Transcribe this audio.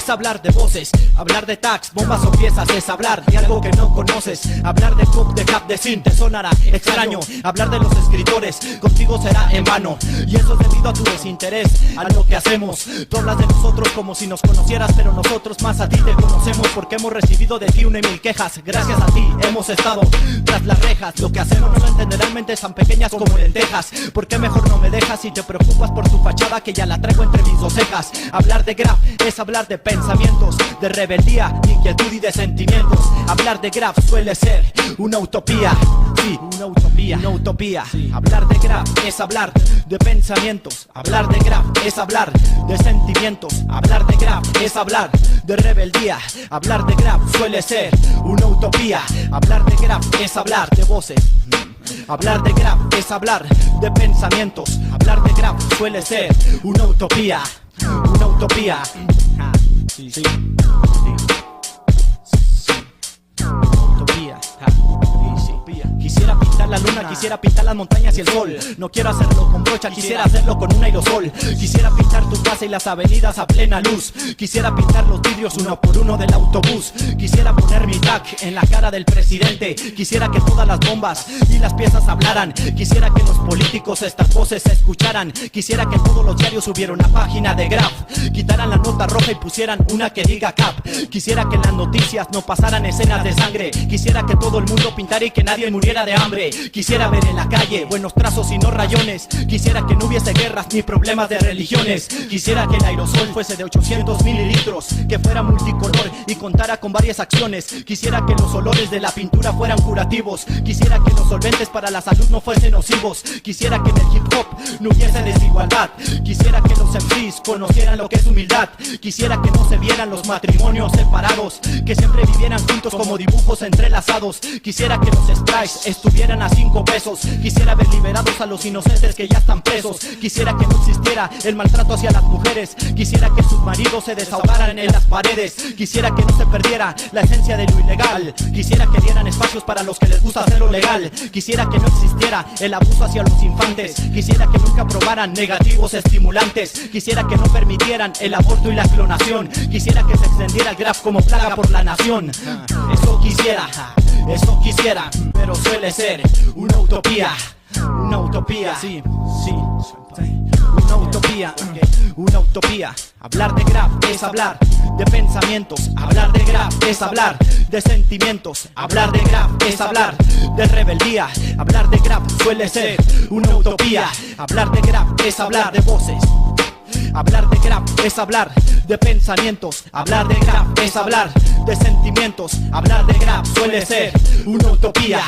es hablar de voces, hablar de tags, bombas o piezas, es hablar de algo que no conoces. Hablar de pop, de cap, de sin, te sonará extraño. Hablar de los escritores, contigo será en vano. Y eso es debido a tu desinterés, a lo que hacemos. Tú hablas de nosotros como si nos conocieras, pero nosotros más a ti te conocemos, porque hemos recibido de ti 1,000 quejas. Gracias a ti hemos estado tras las rejas. Lo que hacemos no lo entenderán mentes tan pequeñas como lentejas. ¿Por qué mejor no me dejas si te preocupas por tu fachada que ya la traigo entre mis dos cejas? Hablar de graf es hablar de pensamientos, de rebeldía, de inquietud y de sentimientos. Hablar de graf suele ser una utopía. Sí, una utopía, una utopía. Sí. Hablar de graf es hablar de pensamientos. Hablar de graf es hablar de sentimientos. Hablar de graf es hablar de rebeldía. Hablar de graf suele ser una utopía. Hablar de graf es hablar de voces. Hablar de graf es hablar de pensamientos. Hablar de graf suele ser una utopía. Una utopía. Sí, sí, sí. Utopía. Quisiera pintar la luna, quisiera pintar las montañas y el sol. No quiero hacerlo con brocha, quisiera hacerlo con un aerosol. Quisiera pintar tu casa y las avenidas a plena luz. Quisiera pintar los vidrios uno por uno del autobús. Quisiera poner mi tag en la cara del presidente. Quisiera que todas las bombas y las piezas hablaran. Quisiera que los políticos estas voces se escucharan. Quisiera que todos los diarios hubiera una página de graf. Quitaran la nota roja y pusieran una que diga cap. Quisiera que en las noticias no pasaran escenas de sangre. Quisiera que todo el mundo pintara y que nadie muriera de hambre. Quisiera ver en la calle buenos trazos y no rayones. Quisiera que no hubiese guerras ni problemas de religiones. Quisiera que el aerosol fuese de 800 mililitros, que fuera multicolor y contara con varias acciones. Quisiera que los olores de la pintura fueran curativos. Quisiera que los solventes para la salud no fuesen nocivos. Quisiera que en el hip hop no hubiese desigualdad. Quisiera que los MCs conocieran lo que es humildad. Quisiera que no se vieran los matrimonios separados, que siempre vivieran juntos como dibujos entrelazados. Quisiera que los strikes estuvieran a 5 pesos. Quisiera ver liberados a los inocentes que ya están presos. Quisiera que no existiera el maltrato hacia las mujeres. Quisiera que sus maridos se desahogaran en las paredes. Quisiera que no se perdiera la esencia de lo ilegal. Quisiera que dieran espacios para los que les gusta hacerlo legal. Quisiera que no existiera el abuso hacia los infantes. Quisiera que nunca probaran negativos estimulantes. Quisiera que no permitieran el aborto y la clonación. Quisiera que se extendiera el graf como plaga por la nación. Eso quisiera, pero suele ser una utopía. Una utopía, sí, sí, una utopía, una utopía. Hablar de graf es hablar de pensamientos. Hablar de graf es hablar de sentimientos. Hablar de graf es hablar de rebeldía. Hablar de graf suele ser una utopía. Hablar de graf es hablar de voces. Hablar de graf es hablar de pensamientos. Hablar de graf es hablar de sentimientos. Hablar de graf suele ser una utopía.